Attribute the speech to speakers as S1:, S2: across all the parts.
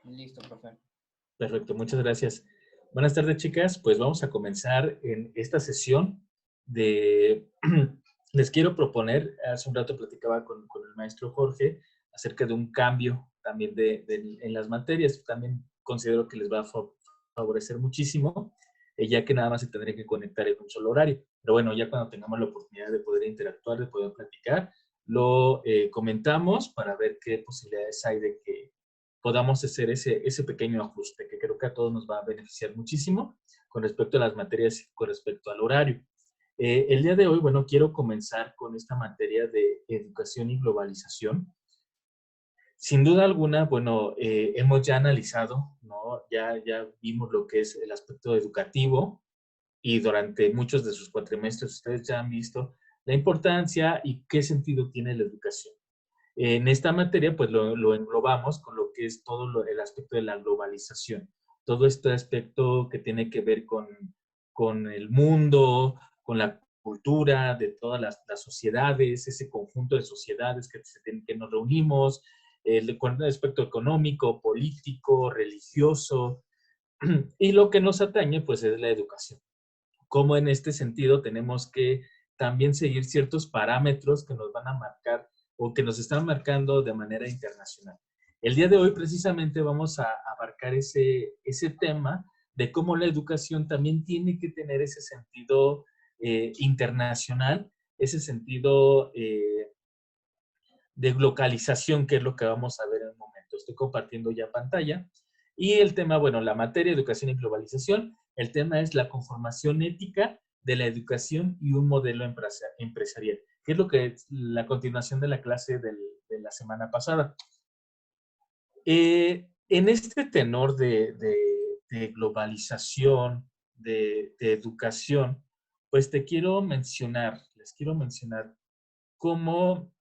S1: Listo, profe.
S2: Perfecto, muchas gracias. Buenas tardes, chicas. Pues vamos a comenzar en esta sesión de... Les quiero proponer, hace un rato platicaba con el maestro Jorge acerca de un cambio también en las materias. También considero que les va a favorecer muchísimo, ya que nada más se tendría que conectar en un solo horario. Pero bueno, ya cuando tengamos la oportunidad de poder interactuar, de poder platicar, lo comentamos para ver qué posibilidades hay de que podamos hacer ese pequeño ajuste que creo que a todos nos va a beneficiar muchísimo con respecto a las materias y con respecto al horario. El día de hoy, bueno, quiero comenzar con esta materia de educación y globalización. Sin duda alguna, bueno, hemos ya analizado, ¿no? Ya vimos lo que es el aspecto educativo y durante muchos de sus cuatrimestres ustedes ya han visto la importancia y qué sentido tiene la educación. En esta materia, pues lo englobamos con lo que es todo el aspecto de la globalización. Todo este aspecto que tiene que ver con el mundo, con la cultura de todas las sociedades, ese conjunto de sociedades que nos reunimos, con el aspecto económico, político, religioso, y lo que nos atañe, pues es la educación. Cómo en este sentido tenemos que también seguir ciertos parámetros que nos van a marcar o que nos están marcando de manera internacional. El día de hoy precisamente vamos a abarcar ese tema de cómo la educación también tiene que tener ese sentido internacional, ese sentido de localización, que es lo que vamos a ver en un momento. Estoy compartiendo ya pantalla. Y el tema, bueno, la materia de educación y globalización, el tema es la conformación ética de la educación y un modelo empresarial, que es lo que es la continuación de la clase de la semana pasada. En este tenor de globalización, de educación, pues les quiero mencionar cómo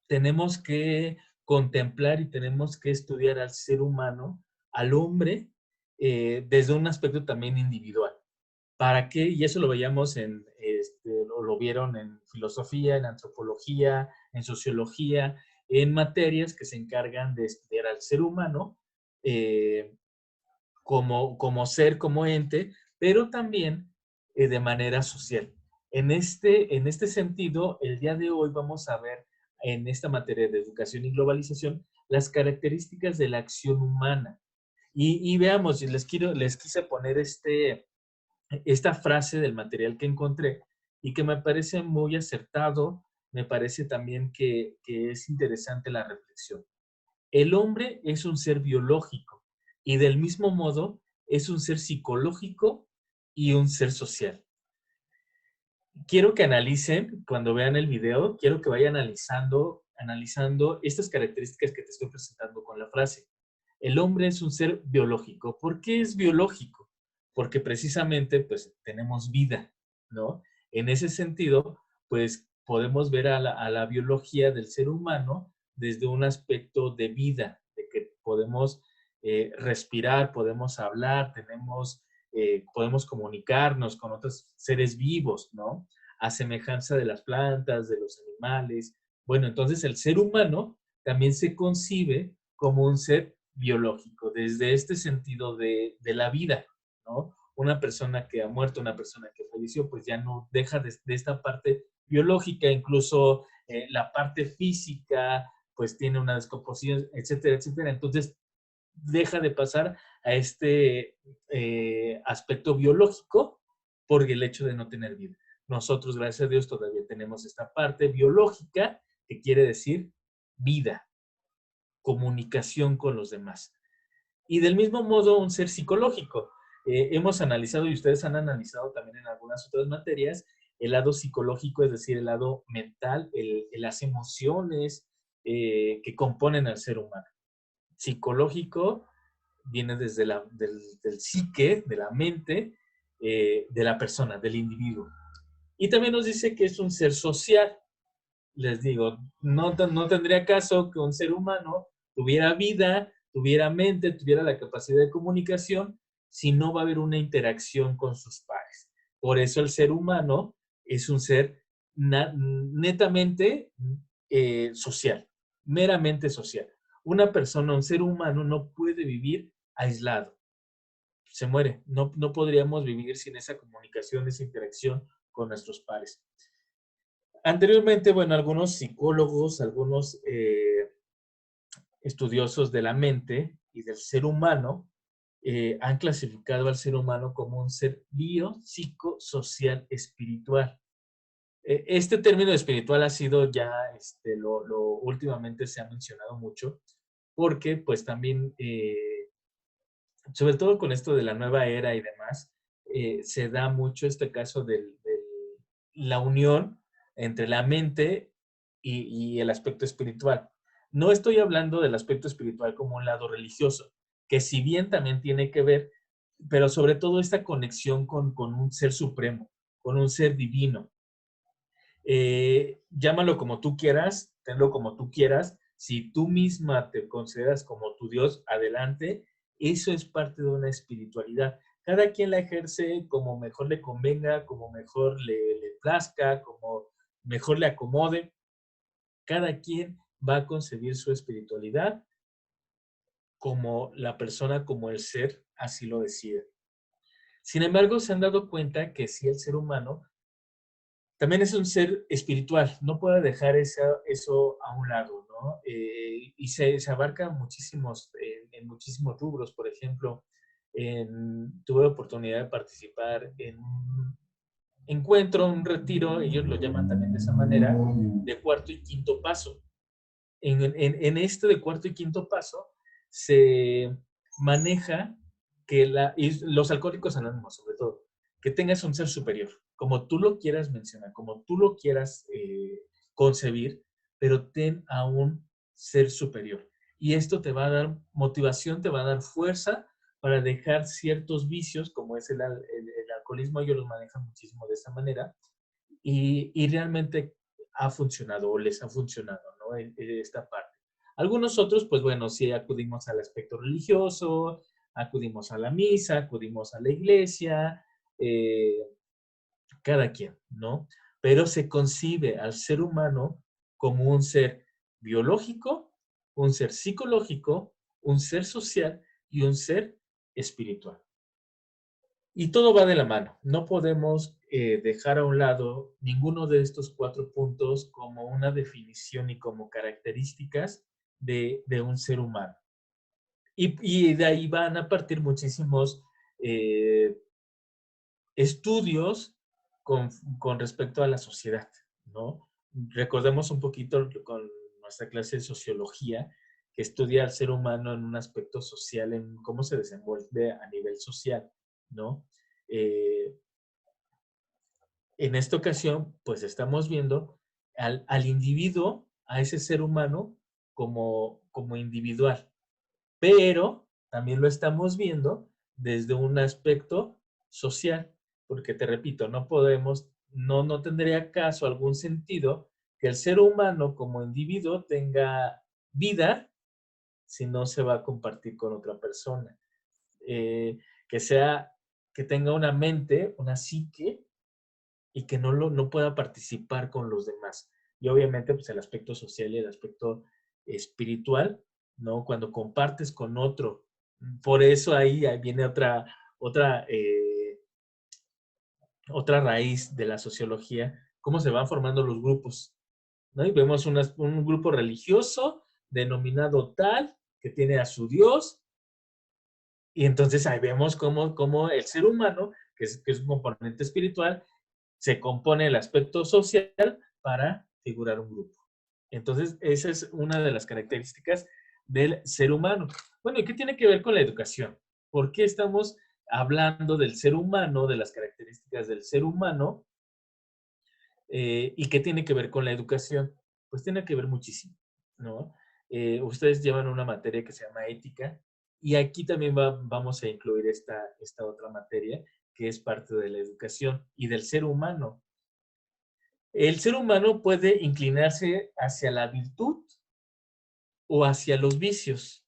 S2: tenemos que contemplar y tenemos que estudiar al ser humano, al hombre, desde un aspecto también individual. ¿Para qué? Y eso lo veíamos lo vieron en filosofía, en antropología, en sociología, en materias que se encargan de estudiar al ser humano eh, como ser, como ente, pero también de manera social. En este sentido, el día de hoy vamos a ver en esta materia de educación y globalización las características de la acción humana. Y veamos, les quise poner esta frase del material que encontré y que me parece muy acertado, me parece también que es interesante la reflexión. El hombre es un ser biológico y del mismo modo es un ser psicológico y un ser social. Quiero que analicen, cuando vean el video, quiero que vayan analizando estas características que te estoy presentando con la frase. El hombre es un ser biológico. ¿Por qué es biológico? Porque precisamente pues tenemos vida, ¿no? En ese sentido, pues podemos ver a la biología del ser humano desde un aspecto de vida, de que podemos respirar, podemos hablar, podemos comunicarnos con otros seres vivos, ¿no? A semejanza de las plantas, de los animales. Bueno, entonces el ser humano también se concibe como un ser biológico, desde este sentido de la vida, ¿no? Una persona que ha muerto, una persona que falleció, pues ya no deja de esta parte biológica, incluso la parte física, pues tiene una descomposición, etcétera, etcétera. Entonces, deja de pasar a este aspecto biológico por el hecho de no tener vida. Nosotros, gracias a Dios, todavía tenemos esta parte biológica que quiere decir vida, comunicación con los demás. Y del mismo modo, un ser psicológico. Hemos analizado, y ustedes han analizado también en algunas otras materias, el lado psicológico, es decir, el lado mental, las emociones que componen al ser humano. Psicológico viene desde del psique, de la mente, de la persona, del individuo. Y también nos dice que es un ser social. Les digo, no tendría caso que un ser humano tuviera vida, tuviera mente, tuviera la capacidad de comunicación, si no va a haber una interacción con sus pares. Por eso el ser humano es un ser netamente social, meramente social. Una persona, un ser humano, no puede vivir aislado. Se muere. No podríamos vivir sin esa comunicación, esa interacción con nuestros pares. Anteriormente, bueno, algunos psicólogos, algunos estudiosos de la mente y del ser humano han clasificado al ser humano como un ser biopsicosocial espiritual. Este término espiritual ha sido ya, últimamente se ha mencionado mucho, porque pues también, sobre todo con esto de la nueva era y demás, se da mucho este caso de la unión entre la mente y el aspecto espiritual. No estoy hablando del aspecto espiritual como un lado religioso, que si bien también tiene que ver, pero sobre todo esta conexión con un ser supremo, con un ser divino. Llámalo como tú quieras, tenlo como tú quieras. Si tú misma te consideras como tu Dios, adelante. Eso es parte de una espiritualidad. Cada quien la ejerce como mejor le convenga, como mejor le plazca, como mejor le acomode. Cada quien va a concebir su espiritualidad como la persona, como el ser, así lo decide. Sin embargo, se han dado cuenta que si el ser humano también es un ser espiritual, no puede dejar eso a un lado, ¿no? Y se abarca muchísimos, en muchísimos rubros. Por ejemplo, tuve oportunidad de participar en un encuentro, un retiro, ellos lo llaman también de esa manera, de cuarto y quinto paso. En este de cuarto y quinto paso se maneja que y los alcohólicos anónimos, sobre todo, que tengas un ser superior, como tú lo quieras mencionar, como tú lo quieras concebir, pero ten a un ser superior. Y esto te va a dar motivación, te va a dar fuerza para dejar ciertos vicios, como es el alcoholismo, ellos los manejan muchísimo de esa manera, y realmente ha funcionado o les ha funcionado, ¿no? Esta parte. Algunos otros, pues bueno, sí acudimos al aspecto religioso, acudimos a la misa, acudimos a la iglesia, eh, cada quien, ¿no? Pero se concibe al ser humano como un ser biológico, un ser psicológico, un ser social y un ser espiritual. Y todo va de la mano. No podemos dejar a un lado ninguno de estos 4 puntos como una definición y como características de un ser humano. Y de ahí van a partir muchísimos eh, estudios con, con respecto a la sociedad, ¿no? Recordemos un poquito con nuestra clase de sociología, que estudia al ser humano en un aspecto social, en cómo se desenvuelve a nivel social, ¿no? Eh, en esta ocasión, pues estamos viendo al individuo, a ese ser humano, como individual, pero también lo estamos viendo desde un aspecto social, porque te repito, no tendría caso, algún sentido, que el ser humano como individuo tenga vida si no se va a compartir con otra persona. Eh, que que tenga una mente, una psique, y que no pueda participar con los demás. Y obviamente, pues el aspecto social y el aspecto espiritual, ¿no? Cuando compartes con otro. Por eso ahí viene otra raíz de la sociología, cómo se van formando los grupos, ¿no? Y vemos un grupo religioso denominado tal, que tiene a su Dios, y entonces ahí vemos cómo el ser humano, que es un componente espiritual, se compone el aspecto social para figurar un grupo. Entonces, esa es una de las características del ser humano. Bueno, ¿y qué tiene que ver con la educación? ¿Por qué estamos hablando del ser humano, de las características del ser humano? ¿Y qué tiene que ver con la educación? Pues tiene que ver muchísimo, ¿no? Ustedes llevan una materia que se llama ética y aquí también vamos a incluir esta otra materia que es parte de la educación y del ser humano. El ser humano puede inclinarse hacia la virtud o hacia los vicios,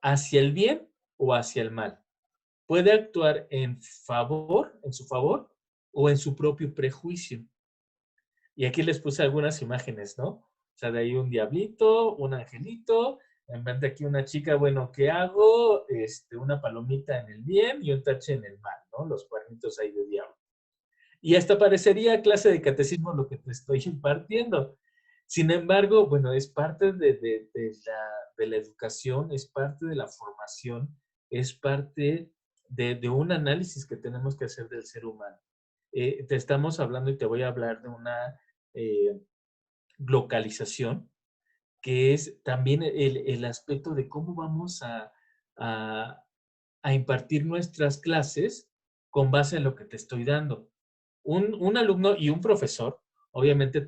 S2: hacia el bien o hacia el mal. Puede actuar en su favor o en su propio prejuicio. Y aquí les puse algunas imágenes, ¿no? O sea, de ahí un diablito, un angelito, En vez de aquí una chica, bueno, ¿qué hago? Una palomita en el bien y un tache en el mal, ¿no? Los cuernitos ahí de diablo. Y hasta parecería clase de catecismo lo que te estoy impartiendo. Sin embargo, bueno, es parte de la educación, es parte de la formación, es parte de un análisis que tenemos que hacer del ser humano. Te estamos hablando y te voy a hablar de una eh, localización, que es también el aspecto de cómo vamos a, a impartir nuestras clases con base en lo que te estoy dando. Un alumno y un profesor, obviamente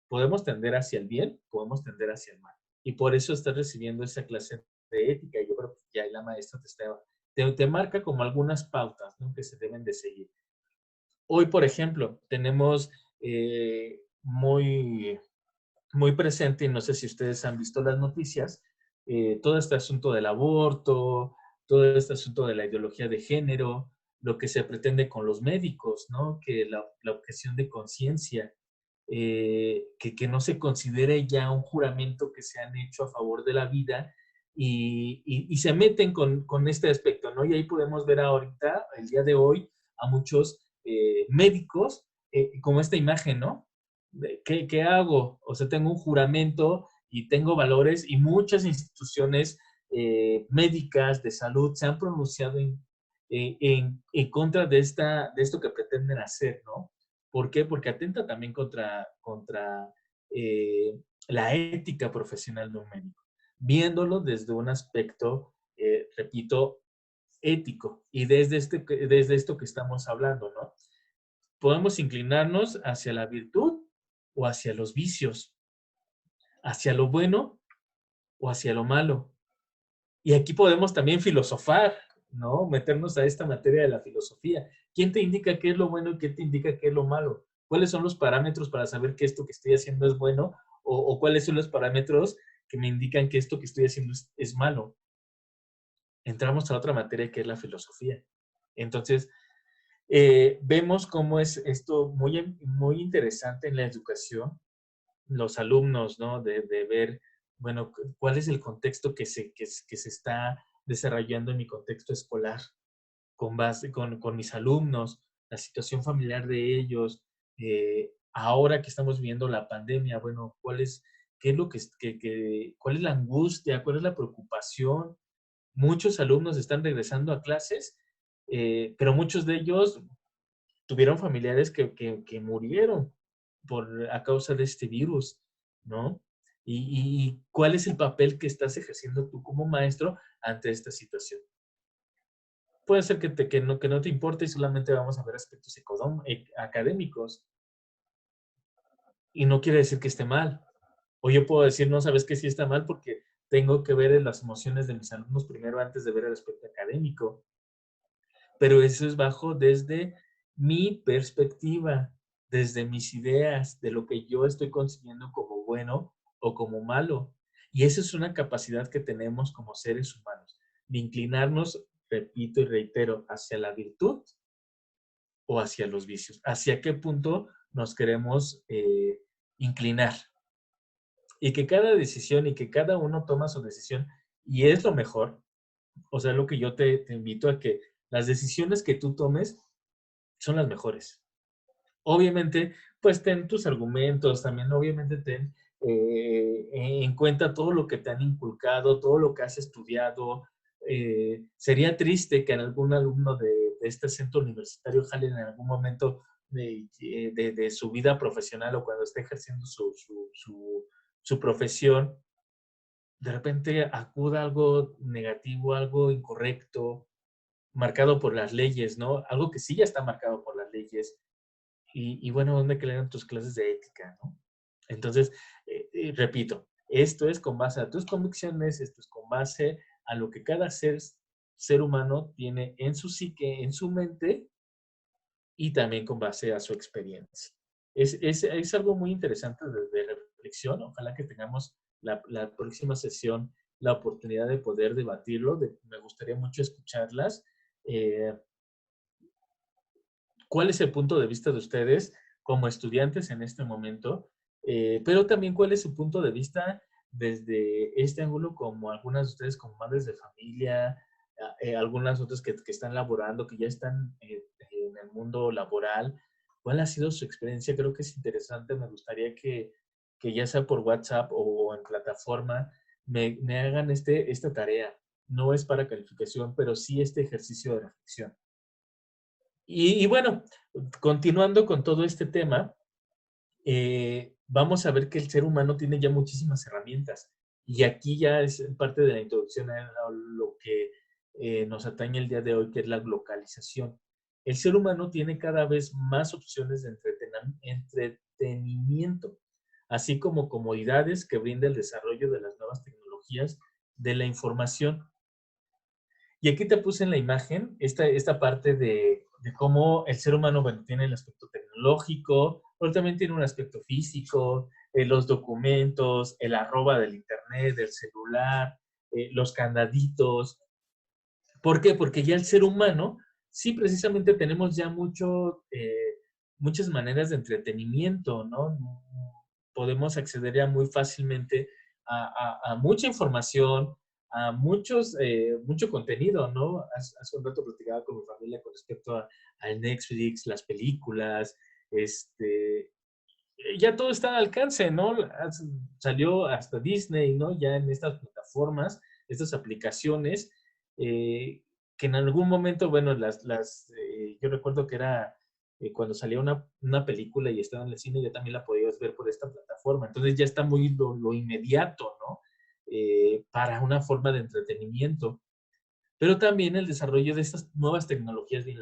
S2: podemos tender hacia el bien, podemos tender hacia el mal. Y por eso estás recibiendo esa clase de ética. Yo creo que ya la maestra te marca como algunas pautas, ¿no?, que se deben de seguir. Hoy, por ejemplo, tenemos muy presente, y no sé si ustedes han visto las noticias, todo este asunto del aborto, todo este asunto de la ideología de género, lo que se pretende con los médicos, ¿no? Que la objeción de conciencia, que no se considere ya un juramento que se han hecho a favor de la vida y se meten con este aspecto, ¿no? Y ahí podemos ver ahorita, el día de hoy, a muchos médicos como esta imagen, ¿no? ¿Qué hago? O sea, tengo un juramento y tengo valores y muchas instituciones médicas de salud se han pronunciado en contra de esto que pretenden hacer, ¿no? ¿Por qué? Porque atenta también contra la ética profesional de un médico, viéndolo desde un aspecto, repito, ético y desde esto que estamos hablando, ¿no? Podemos inclinarnos hacia la virtud o hacia los vicios, hacia lo bueno o hacia lo malo. Y aquí podemos también filosofar, ¿no? Meternos a esta materia de la filosofía. ¿Quién te indica qué es lo bueno y qué te indica qué es lo malo? ¿Cuáles son los parámetros para saber que esto que estoy haciendo es bueno? ¿O cuáles son los parámetros que me indican que esto que estoy haciendo es malo? Entramos a otra materia que es la filosofía. Entonces, vemos cómo es esto muy interesante en la educación, los alumnos, ¿no? De ver, bueno, cuál es el contexto que se está desarrollando en mi contexto escolar, con mis alumnos, la situación familiar de ellos, ahora que estamos viviendo la pandemia, bueno, qué es lo cuál es la angustia, cuál es la preocupación. Muchos alumnos están regresando a clases, pero muchos de ellos tuvieron familiares que murieron a causa de este virus, ¿no? Y cuál es el papel que estás ejerciendo tú como maestro ante esta situación. Puede ser que no te importe y solamente vamos a ver aspectos académicos, y no quiere decir que esté mal. O yo puedo decir, no, sabes que sí está mal porque tengo que ver las emociones de mis alumnos primero antes de ver el aspecto académico. Pero eso es bajo desde mi perspectiva, desde mis ideas, de lo que yo estoy consiguiendo como bueno o como malo. Y esa es una capacidad que tenemos como seres humanos, de inclinarnos, repito y reitero, hacia la virtud o hacia los vicios. ¿Hacia qué punto nos queremos inclinar? Y que cada decisión y que cada uno toma su decisión, y es lo mejor, o sea, lo que yo te invito a que las decisiones que tú tomes son las mejores. Obviamente, pues ten tus argumentos, también obviamente ten en cuenta todo lo que te han inculcado, todo lo que has estudiado. Sería triste que en algún alumno de este centro universitario jalen en algún momento de su vida profesional o cuando esté ejerciendo su profesión, de repente acuda algo negativo, algo incorrecto, marcado por las leyes, ¿no? Algo que sí ya está marcado por las leyes. Y bueno, ¿dónde quedan tus clases de ética, no? Entonces, repito, esto es con base a tus convicciones, esto es con base a lo que cada ser humano tiene en su psique, en su mente, y también con base a su experiencia. Es algo muy interesante de reflexión. Ojalá que tengamos la próxima sesión la oportunidad de poder debatirlo. Me gustaría mucho escucharlas. Eh, ¿Cuál es el punto de vista de ustedes como estudiantes en este momento? Pero también cuál es su punto de vista desde este ángulo, como algunas de ustedes como madres de familia, algunas otras que están laborando, que ya están en el mundo laboral. ¿Cuál ha sido su experiencia? Creo que es interesante. Me gustaría que ya sea por WhatsApp o en plataforma, me hagan esta tarea. No es para calificación, pero sí este ejercicio de reflexión. Y bueno, continuando con todo este tema, vamos a ver que el ser humano tiene ya muchísimas herramientas. Y aquí ya es parte de la introducción a lo que nos atañe el día de hoy, que es la globalización. El ser humano tiene cada vez más opciones de entretenimiento, así como comodidades que brinda el desarrollo de las nuevas tecnologías de la información. Y aquí te puse en la imagen esta parte de cómo el ser humano, bueno, tiene el aspecto tecnológico, pero también tiene un aspecto físico, los documentos, el arroba del internet, del celular, los candaditos. ¿Por qué? Porque ya el ser humano, sí, precisamente tenemos ya muchas maneras de entretenimiento, ¿no? Podemos acceder ya muy fácilmente a mucha información, a mucho contenido, ¿no? Hace un rato platicaba con mi familia con respecto al Netflix, las películas, ya todo está al alcance, ¿no? Salió hasta Disney, ¿no? Ya en estas plataformas, estas aplicaciones, que en algún momento, bueno, yo recuerdo que era cuando salía una película y estaba en el cine, ya también la podías ver por esta plataforma. Entonces ya está muy lo inmediato, ¿no? Para una forma de entretenimiento, pero también el desarrollo de estas nuevas tecnologías de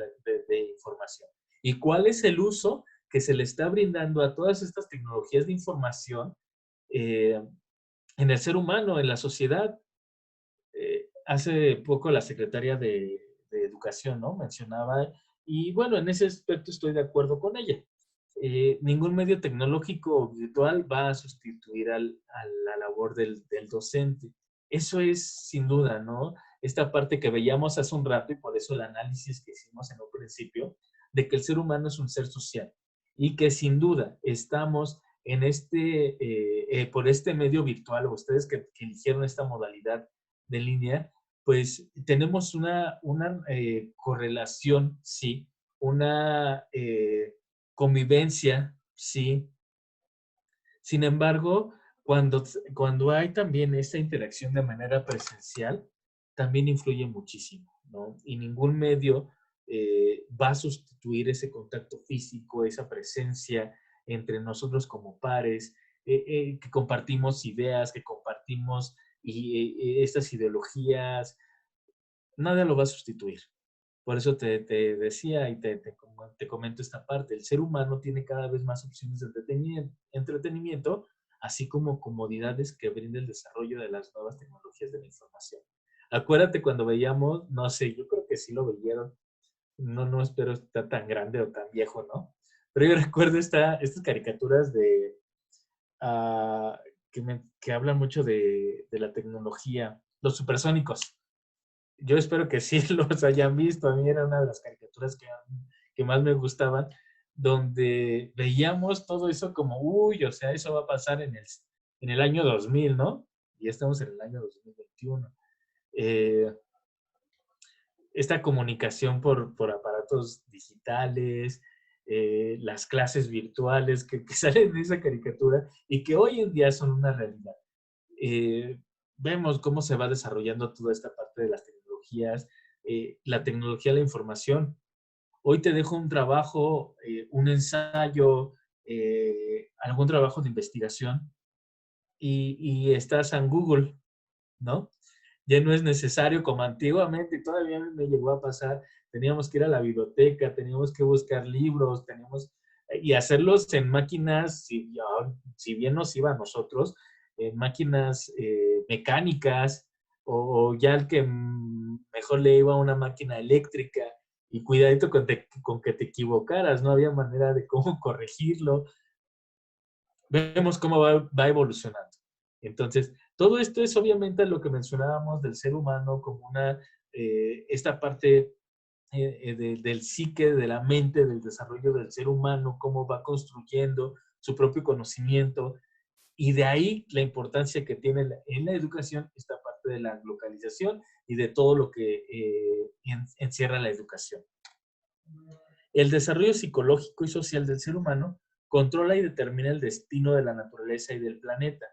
S2: información. ¿Y cuál es el uso que se le está brindando a todas estas tecnologías de información eh, en el ser humano, en la sociedad? Hace poco la secretaria de Educación, ¿no? Mencionaba, y bueno, en ese aspecto estoy de acuerdo con ella. Ningún medio tecnológico o virtual va a sustituir a la labor del docente. Eso es sin duda, ¿no? Esta parte que veíamos hace un rato y por eso el análisis que hicimos en un principio, de que el ser humano es un ser social y que sin duda estamos en por este medio virtual, o ustedes que eligieron esta modalidad de línea, pues tenemos una correlación, sí, una convivencia, sí. Sin embargo, cuando hay también esta interacción de manera presencial, también influye muchísimo, ¿no? Y ningún medio va a sustituir ese contacto físico, esa presencia entre nosotros como pares, que compartimos ideas, que compartimos estas ideologías, nada lo va a sustituir. Por eso te decía y te comento esta parte. El ser humano tiene cada vez más opciones de entretenimiento, así como comodidades que brinda el desarrollo de las nuevas tecnologías de la información. Acuérdate cuando veíamos, no sé, yo creo que sí lo veían, no espero estar tan grande o tan viejo, ¿no? Pero yo recuerdo estas caricaturas uh, que hablan mucho de la tecnología, los supersónicos. Yo espero que sí los hayan visto. A mí era una de las caricaturas que más me gustaban, donde veíamos todo eso como, uy, o sea, eso va a pasar en el año 2000, ¿no? Y estamos en el año 2021. Eh, esta comunicación por aparatos digitales, las clases virtuales que salen de esa caricatura y que hoy en día son una realidad. Vemos cómo se va desarrollando toda esta parte de las tecnologías, la tecnología de la información. Hoy te dejo un trabajo, un ensayo, algún trabajo de investigación y estás en Google, ¿no? Ya no es necesario como antiguamente, todavía me llegó a pasar, teníamos que ir a la biblioteca, teníamos que buscar libros, y hacerlos en máquinas, si bien nos iba a nosotros, en máquinas mecánicas, o ya el que mejor le iba a una máquina eléctrica, y cuidadito con que te equivocaras, no había manera de cómo corregirlo. Vemos cómo va evolucionando. Entonces, todo esto es obviamente lo que mencionábamos del ser humano como esta parte del psique, de la mente, del desarrollo del ser humano, cómo va construyendo su propio conocimiento. Y de ahí la importancia que tiene en la educación esta parte de la localización y de todo lo que encierra la educación. El desarrollo psicológico y social del ser humano controla y determina el destino de la naturaleza y del planeta.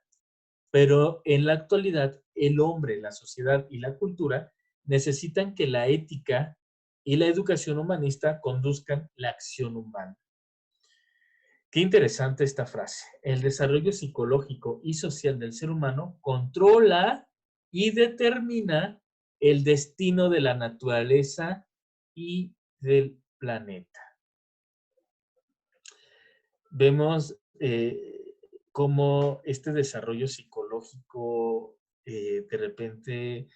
S2: Pero en la actualidad, el hombre, la sociedad y la cultura necesitan que la ética y la educación humanista conduzcan la acción humana. Qué interesante esta frase. El desarrollo psicológico y social del ser humano controla y determina el destino de la naturaleza y del planeta. Vemos cómo este desarrollo psicológico de repente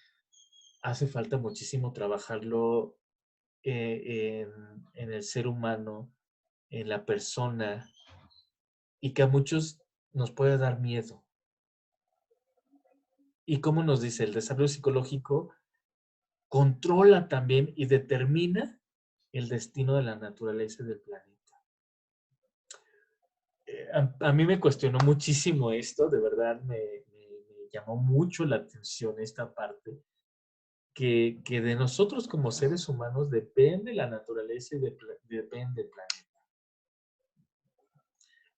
S2: hace falta muchísimo trabajarlo en el ser humano, en la persona, y que a muchos nos puede dar miedo. Y como nos dice, el desarrollo psicológico controla también y determina el destino de la naturaleza y del planeta. A mí me cuestionó muchísimo esto, de verdad me llamó mucho la atención esta parte, que de nosotros como seres humanos depende la naturaleza y depende el planeta.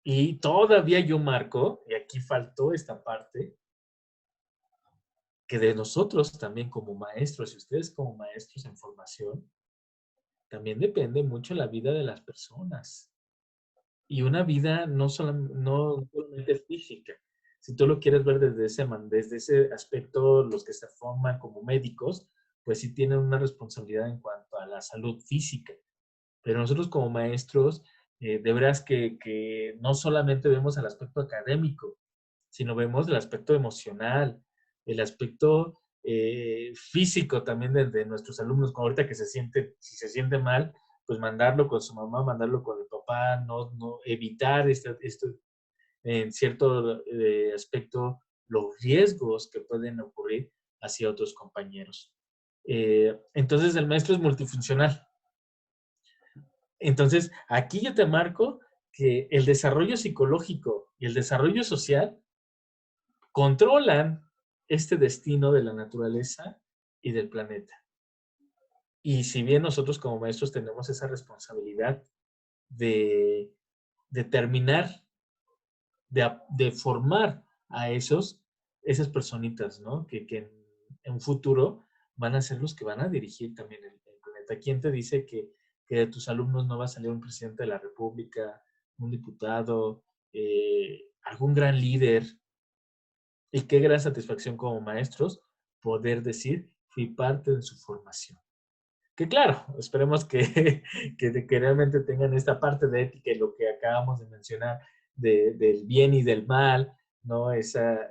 S2: Y todavía yo marco, y aquí faltó esta parte, que de nosotros también como maestros, y ustedes como maestros en formación, también depende mucho la vida de las personas. Y una vida no solamente física. Si tú lo quieres ver desde ese aspecto, los que se forman como médicos, pues sí tienen una responsabilidad en cuanto a la salud física. Pero nosotros como maestros, de veras que no solamente vemos el aspecto académico, sino vemos el aspecto emocional, el aspecto físico también de nuestros alumnos. Como ahorita que si se siente mal, pues mandarlo con su mamá, mandarlo con el papá, no evitar esto en cierto aspecto los riesgos que pueden ocurrir hacia otros compañeros. Entonces el maestro es multifuncional. Entonces, aquí yo te marco que el desarrollo psicológico y el desarrollo social controlan este destino de la naturaleza y del planeta. Y si bien nosotros como maestros tenemos esa responsabilidad de determinar, de formar a esas personitas, ¿no? Que en un futuro van a ser los que van a dirigir también el planeta. ¿Quién te dice que de tus alumnos no va a salir un presidente de la República, un diputado, algún gran líder? Y qué gran satisfacción como maestros poder decir, fui parte de su formación. Que claro, esperemos que realmente tengan esta parte de ética y lo que acabamos de mencionar del bien y del mal, ¿no? Esa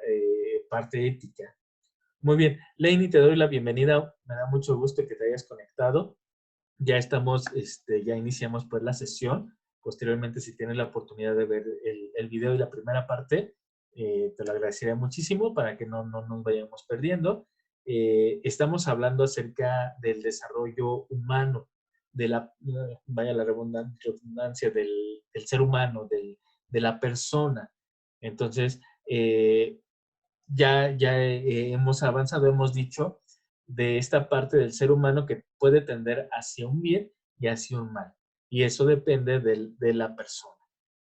S2: parte ética. Muy bien, Leini, te doy la bienvenida. Me da mucho gusto que te hayas conectado. Ya estamos, ya iniciamos pues la sesión. Posteriormente, si tienes la oportunidad de ver el video y la primera parte, te lo agradecería muchísimo para que no nos vayamos perdiendo. Estamos hablando acerca del desarrollo humano, vaya la redundancia, del ser humano, de la persona. Entonces, ya hemos avanzado, hemos dicho de esta parte del ser humano que puede tender hacia un bien y hacia un mal. Y eso depende de la persona.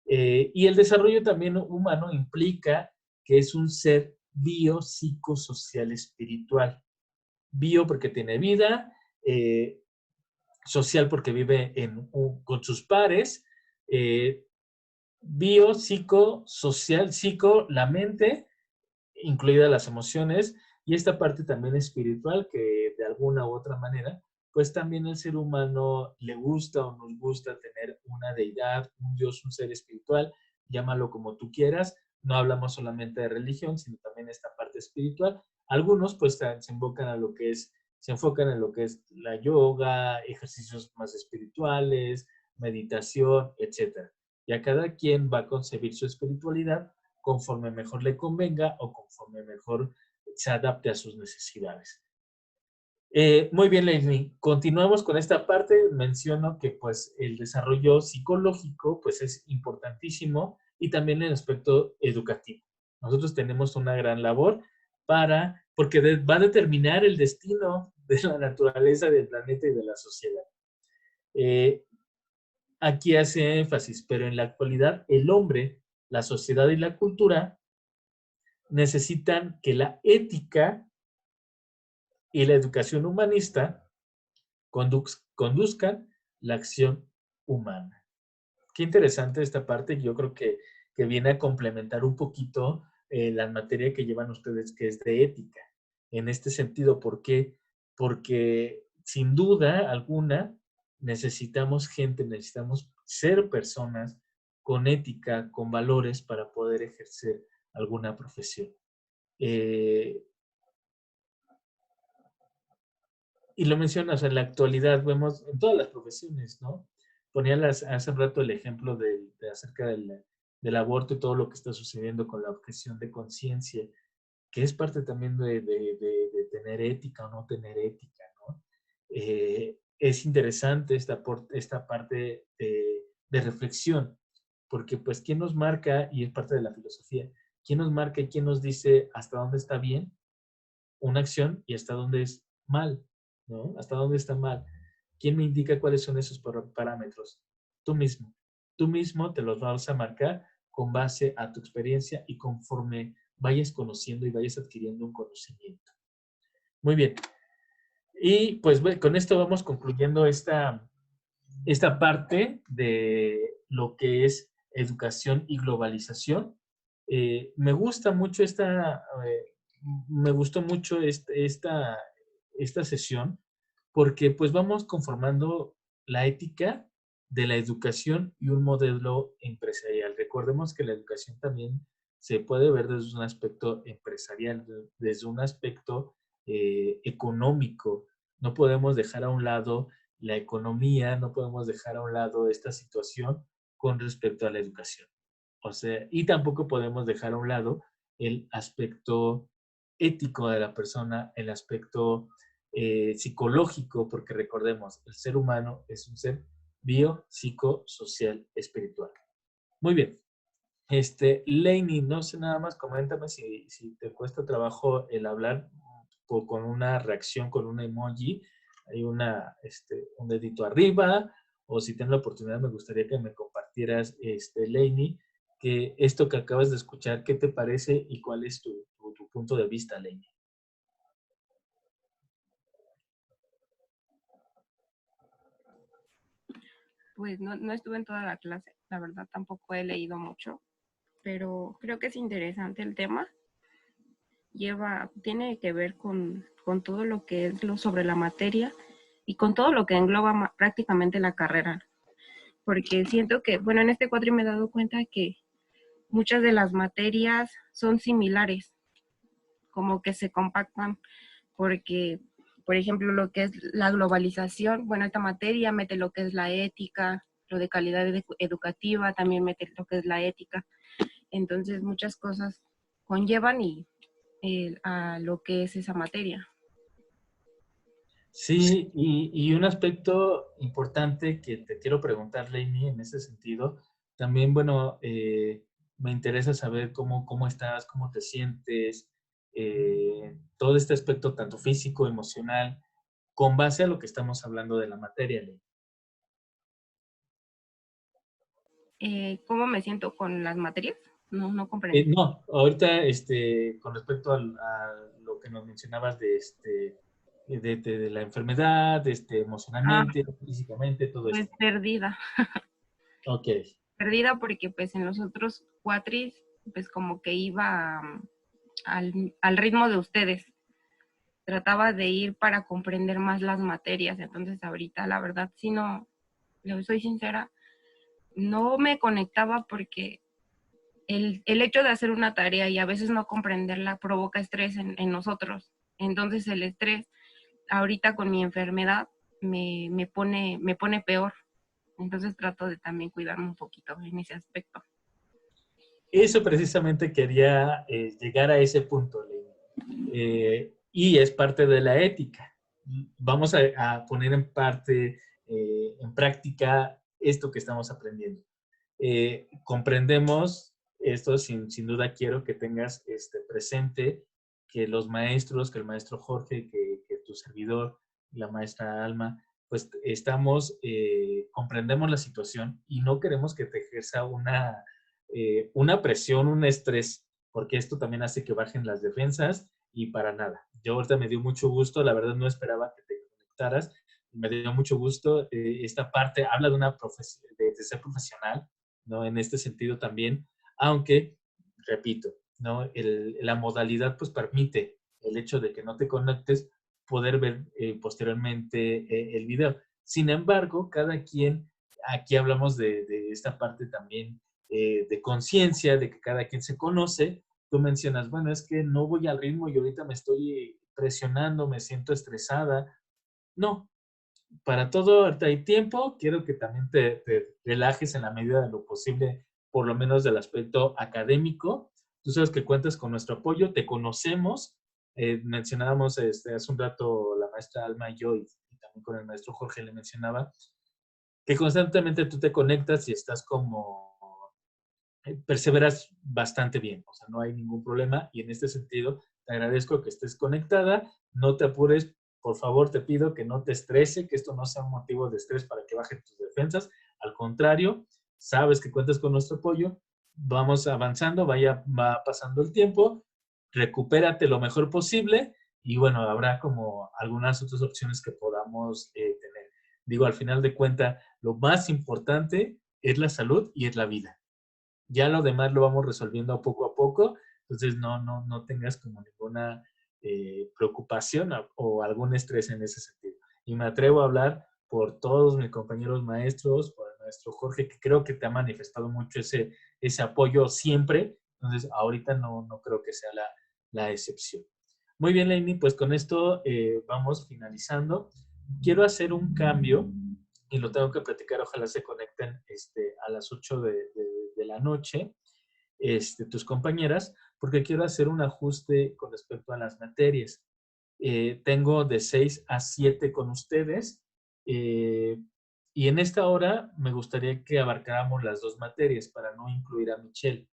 S2: Y el desarrollo también humano implica que es un ser biopsicosocial espiritual. Bio porque tiene vida, social porque vive con sus pares, biopsicosocial, psico, la mente, incluidas las emociones, y esta parte también espiritual que de alguna u otra manera, pues también el ser humano le gusta o nos gusta tener una deidad, un Dios, un ser espiritual, llámalo como tú quieras. No hablamos solamente de religión, sino también esta parte espiritual. Algunos pues se enfocan en lo que es la yoga, ejercicios más espirituales, meditación, etcétera. Y a cada quien va a concebir su espiritualidad conforme mejor le convenga o conforme mejor se adapte a sus necesidades. Muy bien, Leilani. Continuamos con esta parte. Menciono que pues el desarrollo psicológico pues es importantísimo y también el aspecto educativo. Nosotros tenemos una gran labor porque va a determinar el destino de la naturaleza, del planeta y de la sociedad. Aquí hace énfasis, pero en la actualidad el hombre, la sociedad y la cultura necesitan que la ética y la educación humanista conduzcan la acción humana. Qué interesante esta parte. Yo creo que viene a complementar un poquito la materia que llevan ustedes, que es de ética. En este sentido, ¿por qué? Porque sin duda alguna necesitamos gente, necesitamos ser personas con ética, con valores para poder ejercer alguna profesión. Y lo mencionas, en la actualidad vemos en todas las profesiones, ¿no? Ponía hace rato el ejemplo acerca del aborto y todo lo que está sucediendo con la objeción de conciencia, que es parte también de tener ética o no tener ética, ¿no? Es interesante esta parte de reflexión, porque pues quién nos marca, y es parte de la filosofía, quién nos marca y quién nos dice hasta dónde está bien una acción y hasta dónde es mal, ¿no? Hasta dónde está mal. ¿Quién me indica cuáles son esos parámetros? Tú mismo. Tú mismo te los vas a marcar con base a tu experiencia y conforme vayas conociendo y vayas adquiriendo un conocimiento. Muy bien. Y pues bueno, con esto vamos concluyendo esta parte de lo que es educación y globalización. Me gusta mucho me gustó mucho esta sesión porque pues vamos conformando la ética de la educación y un modelo empresarial. Recordemos que la educación también se puede ver desde un aspecto empresarial, desde un aspecto económico. No podemos dejar a un lado la economía, no podemos dejar a un lado esta situación con respecto a la educación. O sea, y tampoco podemos dejar a un lado el aspecto ético de la persona, el aspecto psicológico, porque recordemos, el ser humano es un ser biopsicosocial espiritual. Muy bien. Lainey, no sé nada más, coméntame si te cuesta trabajo el hablar con una reacción, con un emoji, hay un dedito arriba, o si tienes la oportunidad, me gustaría que me compartieras, Lainey, que esto que acabas de escuchar, ¿qué te parece y cuál es tu punto de vista, Lainey?
S1: Pues no estuve en toda la clase, la verdad tampoco he leído mucho, pero creo que es interesante el tema. Tiene que ver con todo lo que es lo sobre la materia y con todo lo que engloba prácticamente la carrera. Porque siento que, bueno, en este cuadro me he dado cuenta que muchas de las materias son similares, como que se compactan, porque, por ejemplo, lo que es la globalización, bueno, esta materia mete lo que es la ética, lo de calidad educativa, también mete lo que es la ética. Entonces, muchas cosas conllevan a lo que es esa materia.
S2: Sí, y un aspecto importante que te quiero preguntar, Lainey, en ese sentido, también, bueno, me interesa saber cómo estás, cómo te sientes, todo este aspecto tanto físico, emocional, con base a lo que estamos hablando de la materia, Lainey.
S1: ¿Cómo me siento con las materias? No comprendí.
S2: No, ahorita, con respecto a lo que nos mencionabas de la enfermedad,
S1: Ah,
S2: emocionalmente, físicamente, todo
S1: pues
S2: esto.
S1: perdida.
S2: Ok.
S1: Perdida porque pues en los otros cuatris, pues como que iba al ritmo de ustedes. Trataba de ir para comprender más las materias. Entonces ahorita, la verdad, si no, le soy sincera, no me conectaba porque el hecho de hacer una tarea y a veces no comprenderla provoca estrés en nosotros. Entonces el estrés, ahorita con mi enfermedad, me pone peor. Entonces trato de también cuidarme un poquito en ese aspecto.
S2: Eso precisamente quería llegar a ese punto, Ley. Y es parte de la ética. Vamos a poner en práctica esto que estamos aprendiendo. Comprendemos esto sin duda quiero que tengas presente que los maestros, que el maestro Jorge, que tu servidor, la maestra Alma, pues comprendemos la situación y no queremos que te ejerza una presión, un estrés, porque esto también hace que bajen las defensas y para nada. Yo ahorita me dio mucho gusto, la verdad no esperaba que te conectaras, me dio mucho gusto. Esta parte habla de ser profesional, ¿no? En este sentido también, aunque, repito, ¿no? La modalidad pues permite el hecho de que no te conectes, poder ver posteriormente el video. Sin embargo, cada quien, aquí hablamos de esta parte también de conciencia, de que cada quien se conoce. Tú mencionas, bueno, es que no voy al ritmo y ahorita me estoy presionando, me siento estresada. No, para todo ahorita hay tiempo. Quiero que también te relajes en la medida de lo posible, por lo menos del aspecto académico. Tú sabes que cuentas con nuestro apoyo, te conocemos. Mencionábamos hace un rato la maestra Alma y yo, y también con el maestro Jorge le mencionaba, que constantemente tú te conectas y estás como perseveras bastante bien, o sea, no hay ningún problema y en este sentido te agradezco que estés conectada, no te apures, por favor te pido que no te estrese, que esto no sea un motivo de estrés para que bajen tus defensas, al contrario, sabes que cuentas con nuestro apoyo, vamos avanzando, va pasando el tiempo, recupérate lo mejor posible y bueno, habrá como algunas otras opciones que podamos tener. Digo, al final de cuentas, lo más importante es la salud y es la vida. Ya lo demás lo vamos resolviendo poco a poco, entonces no tengas como ninguna preocupación o algún estrés en ese sentido. Y me atrevo a hablar por todos mis compañeros maestros, por el maestro Jorge, que creo que te ha manifestado mucho ese apoyo siempre, entonces ahorita no creo que sea la excepción. Muy bien, Laini, pues con esto vamos finalizando. Quiero hacer un cambio y lo tengo que platicar, ojalá se conecten a las 8 de la noche, tus compañeras, porque quiero hacer un ajuste con respecto a las materias. Tengo de 6 a 7 con ustedes y en esta hora me gustaría que abarcáramos las dos materias para no incluir a Michelle,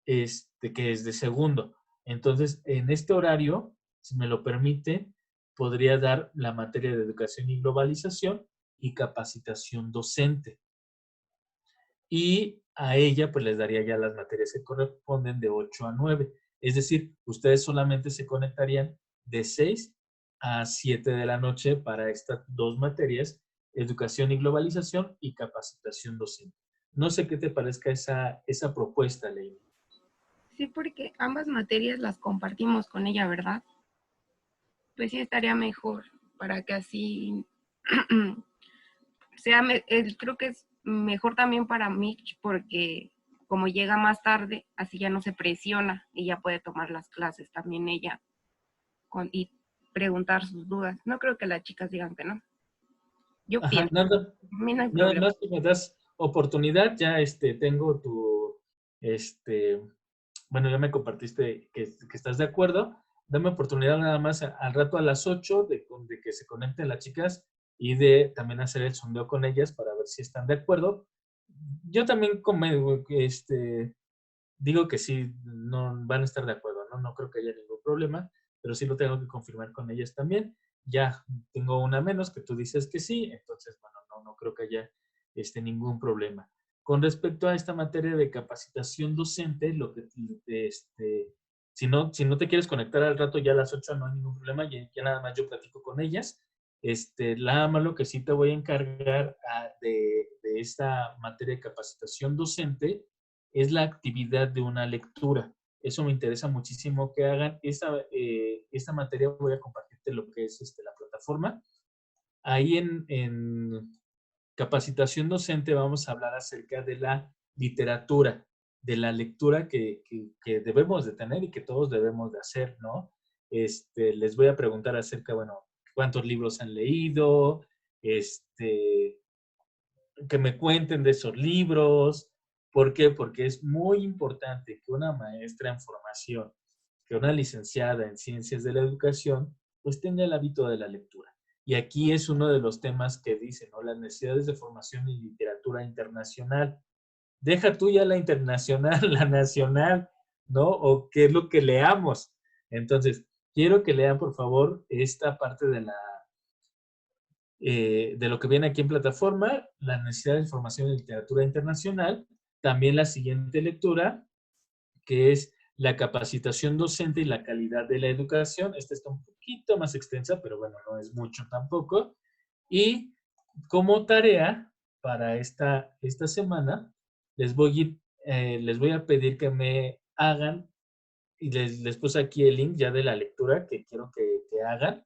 S2: que es de segundo. Entonces, en este horario, si me lo permite, podría dar la materia de educación y globalización y capacitación docente. Y a ella, pues les daría ya las materias que corresponden de 8 a 9. Es decir, ustedes solamente se conectarían de 6 a 7 de la noche para estas dos materias, educación y globalización y capacitación docente. No sé qué te parezca esa propuesta, Leila.
S1: Sí, porque ambas materias las compartimos con ella, ¿verdad? Pues sí, estaría mejor para que así creo que es mejor también para Mitch porque como llega más tarde, así ya no se presiona y ya puede tomar las clases también ella y preguntar sus dudas. No creo que las chicas digan que no. Yo
S2: Ajá,
S1: pienso, a mí no hay
S2: nada
S1: problema.
S2: más que me das oportunidad, ya tengo este, bueno, ya me compartiste que estás de acuerdo, dame oportunidad nada más al rato a las 8 de que se conecten las chicas y de también hacer el sondeo con ellas para ver si están de acuerdo. Yo también digo que sí, no van a estar de acuerdo, ¿no? No creo que haya ningún problema, pero sí lo tengo que confirmar con ellas también. Ya tengo una menos que tú dices que sí, entonces, bueno, no creo que haya ningún problema. Con respecto a esta materia de capacitación docente, si no te quieres conectar al rato ya a las 8 no hay ningún problema, ya nada más yo platico con ellas. Nada más lo que sí te voy a encargar de esta materia de capacitación docente es la actividad de una lectura. Eso me interesa muchísimo que hagan. Esta materia voy a compartirte lo que es la plataforma. Ahí en capacitación docente vamos a hablar acerca de la literatura, de la lectura que debemos de tener y que todos debemos de hacer, ¿no? Les voy a preguntar acerca, bueno, cuántos libros han leído, que me cuenten de esos libros. ¿Por qué? Porque es muy importante que una maestra en formación, que una licenciada en ciencias de la educación, pues tenga el hábito de la lectura. Y aquí es uno de los temas que dicen, ¿no? Las necesidades de formación y literatura internacional. Deja tú ya la internacional, la nacional, ¿no? O qué es lo que leamos. Entonces, quiero que lean, por favor, esta parte de lo que viene aquí en plataforma, la necesidad de información en literatura internacional, también la siguiente lectura, que es la capacitación docente y la calidad de la educación. Esta está un poquito más extensa, pero bueno, no es mucho tampoco. Y como tarea para esta semana, les voy a pedir que me hagan, y les puse aquí el link ya de la lectura que quiero que hagan,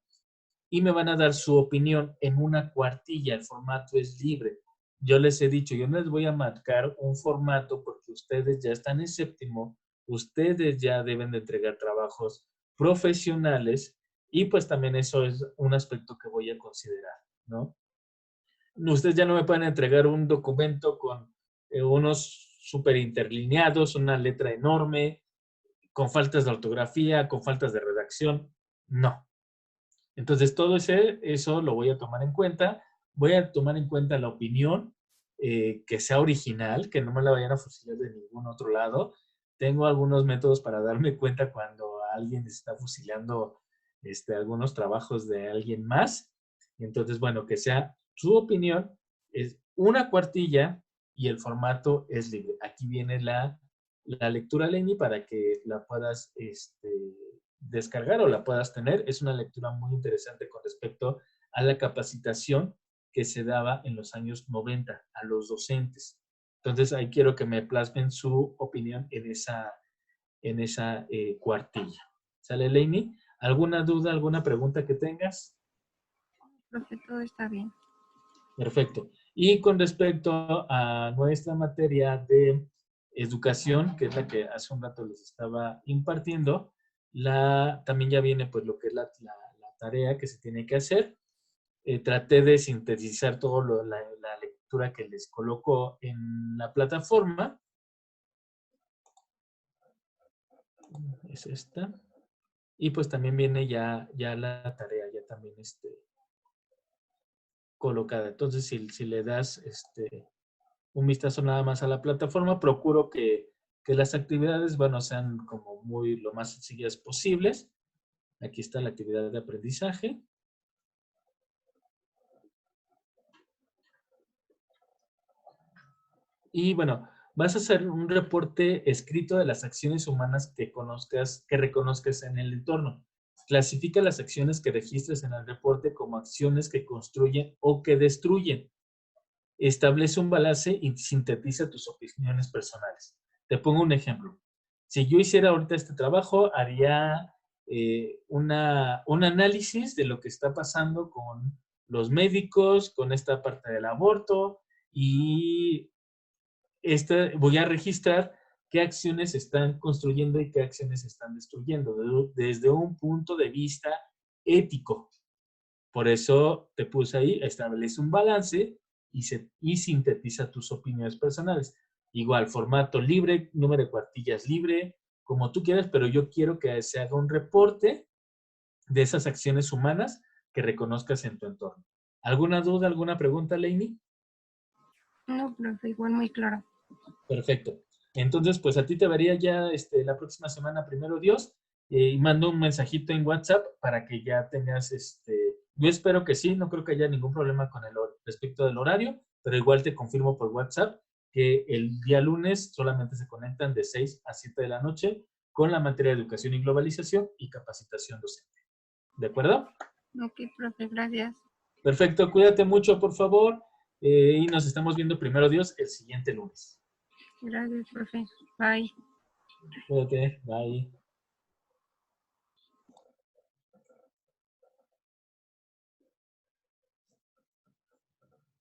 S2: y me van a dar su opinión en una cuartilla. El formato es libre. Yo les he dicho, yo no les voy a marcar un formato porque ustedes ya están en séptimo, ustedes ya deben de entregar trabajos profesionales y pues también eso es un aspecto que voy a considerar, ¿no? Ustedes ya no me pueden entregar un documento con unos súper interlineados, una letra enorme, con faltas de ortografía, con faltas de redacción. No. Entonces, todo eso lo voy a tomar en cuenta. Voy a tomar en cuenta la opinión, que sea original, que no me la vayan a fusilar de ningún otro lado. Tengo algunos métodos para darme cuenta cuando alguien está fusilando algunos trabajos de alguien más. Entonces, bueno, que sea su opinión, es una cuartilla y el formato es libre. Aquí viene la lectura, Lenny, para que la puedas descargar o la puedas tener. Es una lectura muy interesante con respecto a la capacitación que se daba en los años 90 a los docentes. Entonces, ahí quiero que me plasmen su opinión en esa cuartilla. ¿Sale, Lenny? ¿Alguna duda, alguna pregunta que tengas?
S1: Profe, todo está bien.
S2: Perfecto. Y con respecto a nuestra materia de educación, que es la que hace un rato les estaba impartiendo, también ya viene pues lo que es la tarea que se tiene que hacer. Traté de sintetizar todo la lectura que les coloco en la plataforma. Es esta. Y pues también viene ya la tarea, ya también colocada. Entonces, si le das un vistazo nada más a la plataforma, procuro que las actividades, bueno, sean como lo más sencillas posibles. Aquí está la actividad de aprendizaje. Y bueno, vas a hacer un reporte escrito de las acciones humanas que reconozcas en el entorno. Clasifica las acciones que registres en el reporte como acciones que construyen o que destruyen. Establece un balance y sintetiza tus opiniones personales. Te pongo un ejemplo. Si yo hiciera ahorita este trabajo, haría un análisis de lo que está pasando con los médicos, con esta parte del aborto, y voy a registrar qué acciones están construyendo y qué acciones están destruyendo desde un punto de vista ético. Por eso te puse ahí, establece un balance y sintetiza tus opiniones personales. Igual, formato libre, número de cuartillas libre, como tú quieras, pero yo quiero que se haga un reporte de esas acciones humanas que reconozcas en tu entorno. ¿Alguna duda, alguna pregunta, Leini?
S1: No, profe, igual muy claro.
S2: Perfecto. Entonces, pues a ti te vería ya la próxima semana, primero Dios, y mando un mensajito en WhatsApp para que ya tengas, yo espero que sí, no creo que haya ningún problema con respecto del horario, pero igual te confirmo por WhatsApp que el día lunes solamente se conectan de 6 a 7 de la noche con la materia de educación y globalización y capacitación docente. ¿De acuerdo?
S1: Ok, profe, gracias.
S2: Perfecto, cuídate mucho, por favor, y nos estamos viendo primero Dios el siguiente lunes.
S1: Gracias, profe. Bye.
S2: Cuídate, bye.